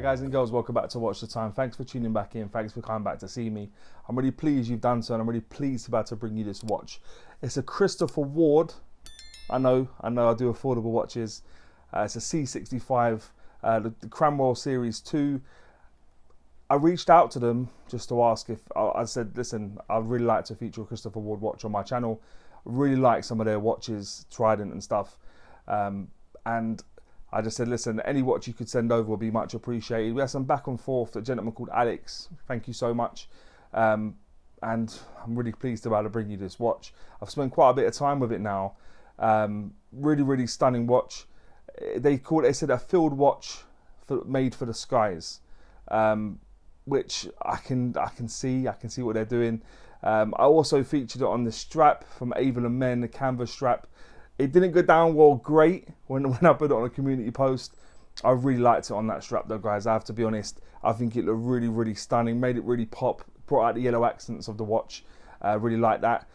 Hi guys and girls, welcome back to Watch the Time. Thanks for tuning back in, thanks for coming back to see me. I'm really pleased you've done so, and I'm really pleased about to bring you this watch. It's a Christopher Ward. I know I do affordable watches. It's a C65, the Cranwell Series 2. I reached out to them just to ask if, I said, listen, I'd really like to feature a Christopher Ward watch on my channel. I really like some of their watches, Trident and stuff. And I just said, listen, any watch you could send over would be much appreciated. We had some back and forth. A gentleman called Alex, thank you so much. And I'm really pleased to be able to bring you this watch. I've spent quite a bit of time with it now. Really, really stunning watch. They said a field watch made for the skies, which I can see what they're doing. I also featured it on the strap from Bezel and Men, the canvas strap. It didn't go down well great when I put it on a community post. I really liked it on that strap though, guys. I have to be honest. I think it looked really, really stunning. Made it really pop. Brought out the yellow accents of the watch. Really like that.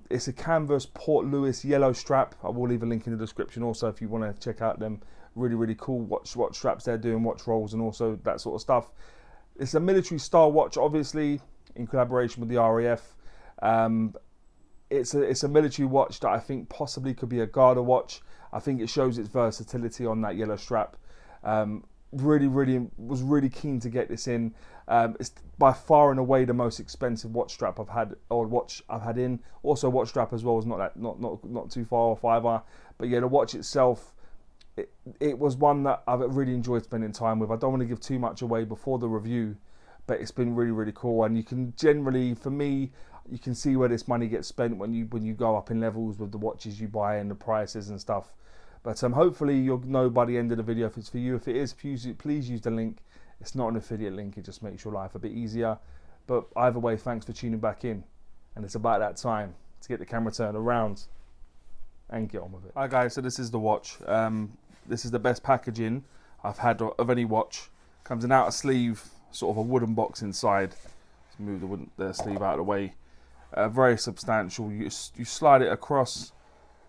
It's a canvas Port Louis yellow strap. I will leave a link in the description also if you want to check out them. Really, really cool watch straps they're doing, watch rolls and also that sort of stuff. It's a military style watch, obviously, in collaboration with the RAF. It's a military watch that I think possibly could be a Garda watch. I think it shows its versatility on that yellow strap. Was really keen to get this in. It's by far and away the most expensive watch strap I've had, or watch I've had in. Also, watch strap as well is not too far off either. But yeah, the watch itself, it was one that I've really enjoyed spending time with. I don't want to give too much away before the review, but it's been really, really cool. And you can generally, for me, you can see where this money gets spent when you go up in levels with the watches you buy and the prices and stuff. But hopefully you'll know by the end of the video if it's for you. If it is, please use the link. It's not an affiliate link. It just makes your life a bit easier. But either way, thanks for tuning back in. And it's about that time to get the camera turned around and get on with it. Hi guys, so this is the watch. This is the best packaging I've had of any watch. Comes in outer sleeve, sort of a wooden box inside. Let's move the sleeve out of the way. Very substantial. You slide it across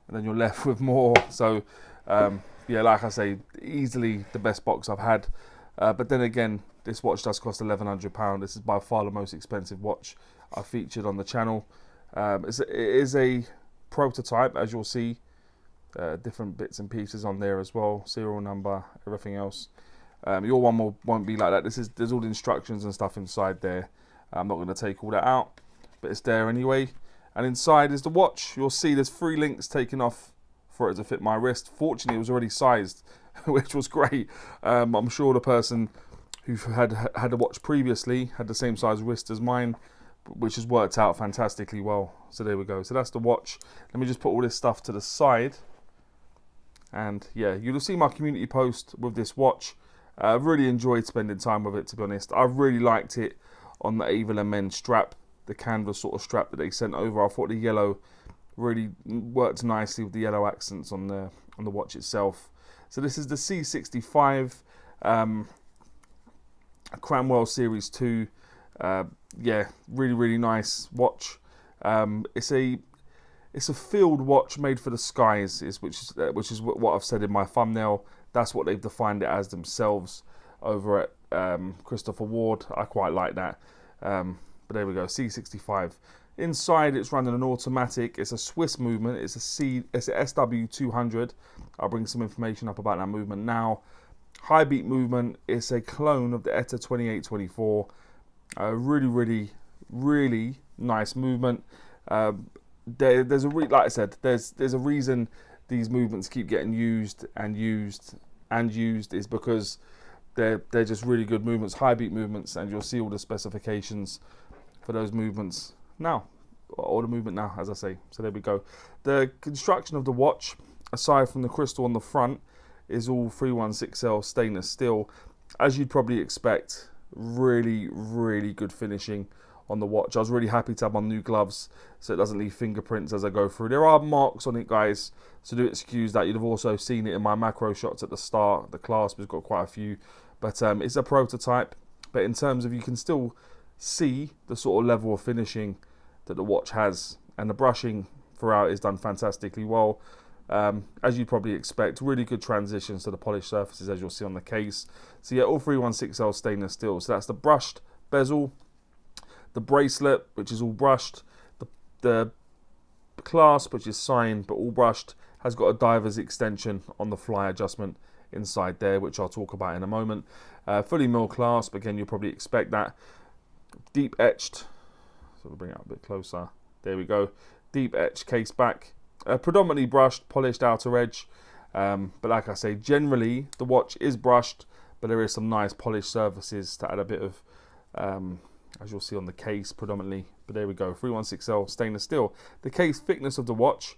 and then you're left with more. So yeah, like I say, easily the best box I've had. But then again, this watch does cost £1,100. This is by far the most expensive watch I've featured on the channel. It is a prototype, as you'll see. Different bits and pieces on there as well, serial number, everything else. Your one won't be like that. There's all the instructions and stuff inside there. I'm not going to take all that out, but it's there anyway. And inside is the watch. You'll see there's 3 links taken off for it to fit my wrist. Fortunately, it was already sized, which was great. I'm sure the person who had a watch previously had the same size wrist as mine, which has worked out fantastically well. So there we go. So that's the watch. Let me just put all this stuff to the side. And yeah, you'll see my community post with this watch. I've really enjoyed spending time with it, to be honest. I really liked it on the Bezel and Men strap, the canvas sort of strap that they sent over. I thought the yellow really worked nicely with the yellow accents on the watch itself. So this is the C65 Cranwell Series 2. Yeah, really nice watch. It's a field watch made for the skies, which is what I've said in my thumbnail. That's what they've defined it as themselves over at Christopher Ward. I quite like that. But there we go, C65. Inside, it's running an automatic. It's a Swiss movement. It's a SW200. I'll bring some information up about that movement now. High beat movement. It's a clone of the ETA 2824. Really nice movement. There's like I said, there's a reason these movements keep getting used is because they're just really good movements, high beat movements, and you'll see all the specifications for those movements now, or the movement now, as I say. So there we go. The construction of the watch, aside from the crystal on the front, is all 316L stainless steel, as you'd probably expect. Really good finishing on the watch. I was really happy to have my new gloves so it doesn't leave fingerprints as I go through. There are marks on it, guys, so do excuse that. You'd have also seen it in my macro shots at the start. The Clasp has got quite a few, but it's a prototype. But in terms of, you can still see the sort of level of finishing that the watch has, and the brushing throughout is done fantastically well. as you'd probably expect. Really good transitions to the polished surfaces, as you'll see on the case. So yeah, all 316L stainless steel. So that's the brushed bezel, the bracelet, which is all brushed, the clasp, which is signed but all brushed, has got a diver's extension on the fly adjustment inside there, which I'll talk about in a moment. Fully milled clasp, again, you'll probably expect that. Deep etched, so we'll bring it up a bit closer. There we go. Deep etched case back. Predominantly brushed, polished outer edge. But like I say, generally the watch is brushed, but there is some nice polished surfaces to add a bit of, as you'll see on the case predominantly. But there we go, 316L stainless steel. The case thickness of the watch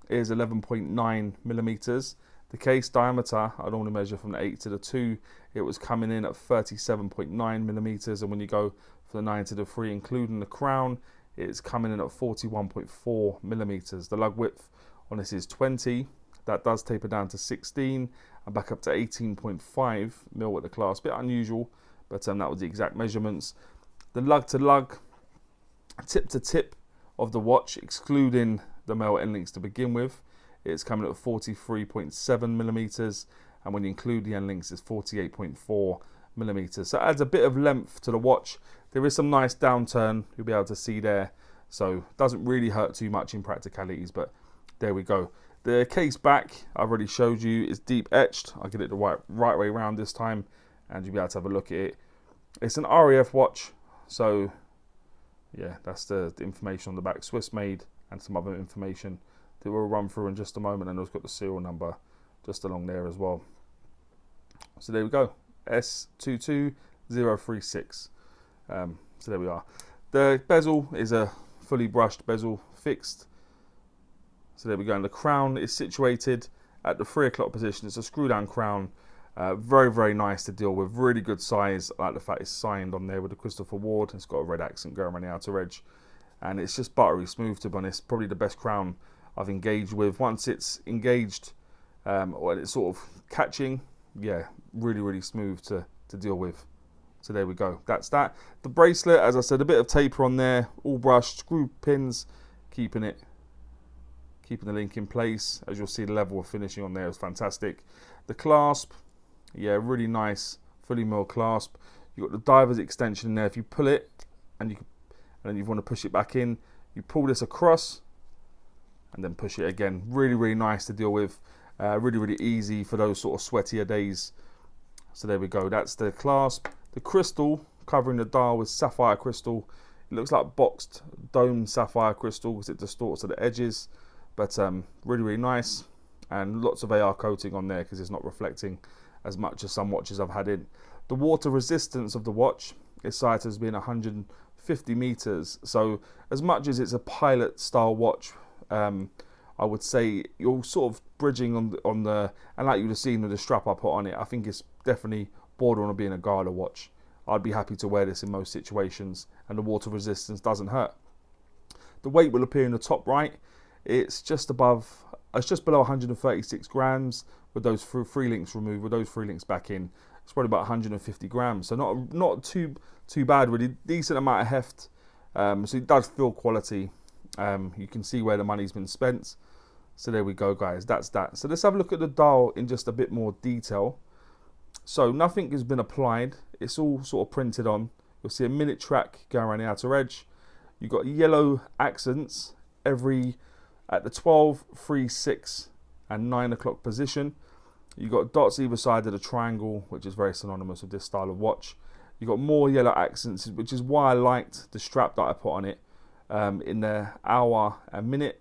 is 11.9 millimeters. The case diameter, I don't want to measure from the 8 to the 2, it was coming in at 37.9 millimeters. And when you go for the 9 to the 3, including the crown, it's coming in at 41.4 millimeters. The lug width on this is 20. That does taper down to 16 and back up to 18.5 mil at the clasp. Bit unusual, but that was the exact measurements. The lug to lug, tip to tip of the watch, excluding the male end links to begin with, it's coming at 43.7 millimeters, and when you include the end links, it's 48.4 millimeters. So it adds a bit of length to the watch. There is some nice downturn you'll be able to see there, so it doesn't really hurt too much in practicalities, but there we go. The case back, I've already showed you, is deep etched. I'll get it the right way around this time, and you'll be able to have a look at it. It's an RAF watch, so yeah, that's the information on the back. Swiss made, and some other information that we'll run through in just a moment, and it's got the serial number just along there as well. So there we go, S22036. So there we are. The bezel is a fully brushed bezel, fixed. So there we go, and the crown is situated at the 3 o'clock position. It's a screw down crown, very, very nice to deal with, really good size. I like the fact it's signed on there with the Christopher Ward. It's got a red accent going around the outer edge, and it's just buttery smooth, to be honest. Probably the best crown I've engaged with. Once it's engaged, or it's sort of catching, yeah, really, really smooth to deal with. So there we go, that's that. The bracelet, as I said, a bit of taper on there, all brushed, screw pins, keeping the link in place. As you'll see, the level of finishing on there is fantastic. The clasp, yeah, really nice, fully milled clasp. You've got the diver's extension in there. If you pull it, and then you want to push it back in, you pull this across, and then push it again. Really, really nice to deal with. Really, really easy for those sort of sweatier days. So there we go, that's the clasp. The crystal covering the dial with sapphire crystal. It looks like boxed dome sapphire crystal because it distorts at the edges, but really, really nice, and lots of AR coating on there because it's not reflecting as much as some watches I've had in. The water resistance of the watch is cited as being 150 meters. So as much as it's a pilot style watch, I would say you're sort of bridging on the, and like you would have seen with the strap I put on it, I think it's definitely border on being a gala watch. I'd be happy to wear this in most situations, and the water resistance doesn't hurt. The weight will appear in the top right. It's just below 136 grams with those three links removed. With those three links back in, it's probably about 150 grams. So not too bad, really. Decent amount of heft. So it does feel quality. You can see where the money's been spent. So there we go, guys. That's that. So let's have a look at the dial in just a bit more detail. So nothing has been applied. It's all sort of printed on. You'll see a minute track going around the outer edge. You've got yellow accents at the 12, 3, 6 and 9 o'clock position. You've got dots either side of the triangle, which is very synonymous with this style of watch. You've got more yellow accents, which is why I liked the strap that I put on it in the hour and minute.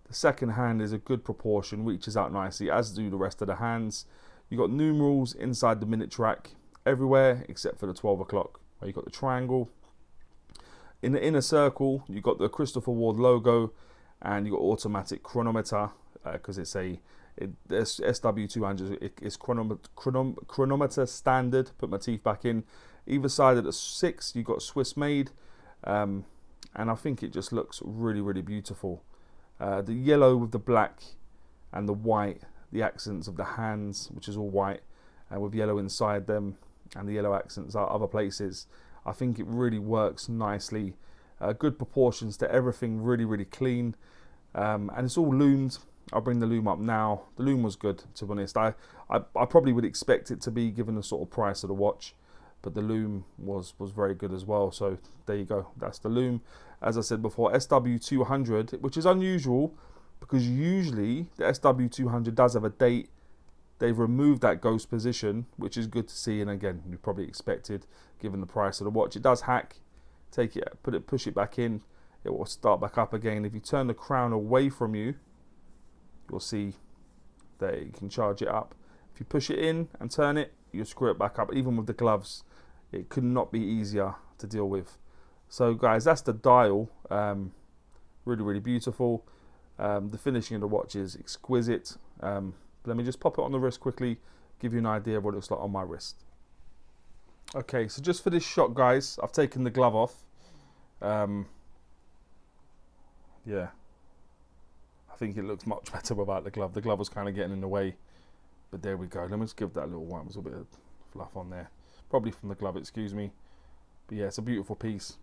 The second hand is a good proportion, reaches out nicely, as do the rest of the hands. You've got numerals inside the minute track everywhere except for the 12 o'clock, where you've got the triangle. In the inner circle, you've got the Christopher Ward logo, and you've got automatic chronometer, because it's SW200, it's chronometer standard. Put my teeth back in. Either side of the 6, you've got Swiss made, and I think it just looks really, really beautiful. The yellow with the black and the white, the accents of the hands, which is all white, with yellow inside them, and the yellow accents are other places. I think it really works nicely. Good proportions to everything, really, really clean. And it's all loomed. I'll bring the loom up now. The loom was good, to be honest. I probably would expect it to be given the sort of price of the watch, but the loom was very good as well. So there you go. That's the loom. As I said before, SW200, which is unusual because usually the SW200 does have a date. They've removed that ghost position, which is good to see. And again, you probably expected, given the price of the watch. It does hack. Take it, push it back in. It will start back up again. If you turn the crown away from you, you'll see that you can charge it up. If you push it in and turn it, you screw it back up. Even with the gloves, it could not be easier to deal with. So guys, that's the dial. Really, really beautiful. The finishing of the watch is exquisite. Let me just pop it on the wrist quickly, give you an idea of what it looks like on my wrist. Okay, so just for this shot, guys, I've taken the glove off. Yeah, I think it looks much better without the glove. The glove was kind of getting in the way, but there we go. Let me just give that a little wipe. There's a bit of fluff on there, probably from the glove, excuse me. But yeah, it's a beautiful piece,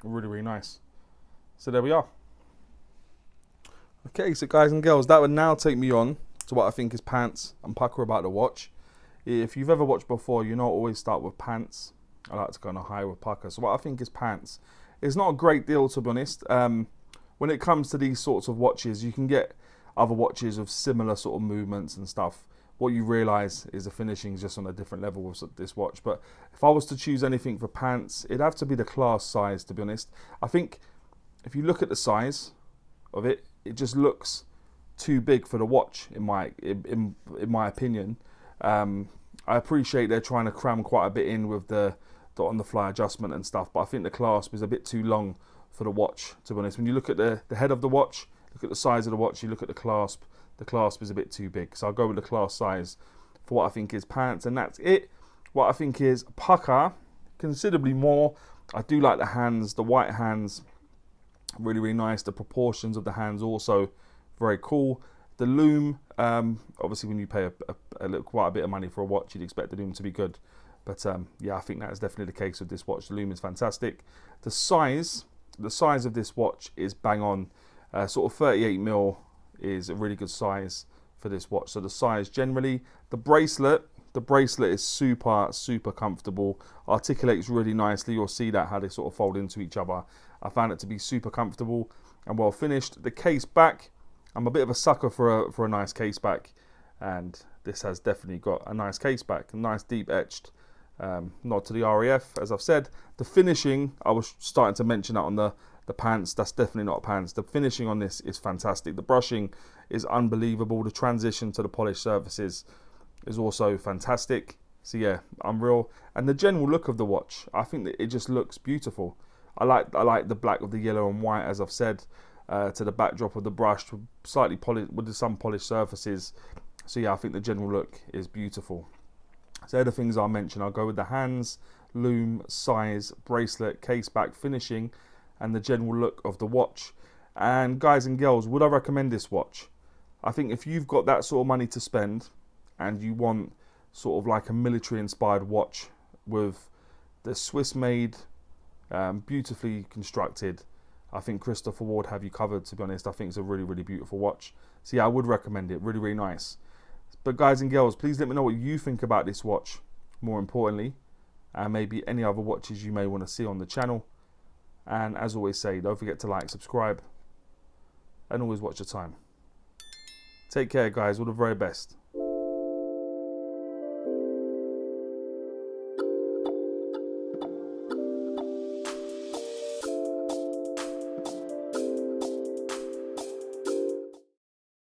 really, really nice. So there we are. Okay, so guys and girls, that would now take me on to what I think is pants and Pukka about the watch. If you've ever watched before, you know I always start with pants. I like to go on a high with Pukka. So what I think is pants. It's not a great deal, to be honest. When it comes to these sorts of watches, you can get other watches of similar sort of movements and stuff. What you realise is the finishing is just on a different level with this watch. But if I was to choose anything for pants, it'd have to be the Clasp size, to be honest. I think if you look at the size of it, it just looks too big for the watch, in my opinion. I appreciate they're trying to cram quite a bit in with the on-the-fly adjustment and stuff, but I think the Clasp is a bit too long for the watch, to be honest. When you look at the head of the watch, look at the size of the watch, you look at the Clasp is a bit too big. So I'll go with the Clasp size for what I think is pants, and that's it. What I think is Pukka, considerably more. I do like the hands, the white hands, really, really nice. The proportions of the hands also very cool. The loom, obviously when you pay quite a bit of money for a watch, you'd expect the loom to be good. But yeah, I think that is definitely the case with this watch. The loom is fantastic. The size of this watch is bang on. Sort of 38mm is a really good size for this watch. So the size generally, the bracelet is super, super comfortable. Articulates really nicely. You'll see that how they sort of fold into each other. I found it to be super comfortable and well finished. The case back, I'm a bit of a sucker for a nice case back, and this has definitely got a nice case back, a nice deep etched nod to the RAF. As I've said, the finishing, I was starting to mention that on the pants, that's definitely not pants. The finishing on this is fantastic. The brushing is unbelievable. The transition to the polished surfaces is also fantastic. So yeah, unreal. And the general look of the watch, I think that it just looks beautiful. I like the black with the yellow and white, as I've said, to the backdrop of the brushed, slightly polished with some polished surfaces. So yeah, I think the general look is beautiful. So they're the things I'll mention. I'll go with the hands, loom, size, bracelet, case back, finishing, and the general look of the watch. And guys and girls, would I recommend this watch? I think if you've got that sort of money to spend and you want sort of like a military inspired watch with the Swiss made, beautifully constructed, I think Christopher Ward have you covered, to be honest. I think it's a really, really beautiful watch. So yeah, I would recommend it. Really, really nice. But guys and girls, please let me know what you think about this watch, more importantly, and maybe any other watches you may want to see on the channel. And as always say, don't forget to like, subscribe, and always watch your time. Take care, guys. All the very best.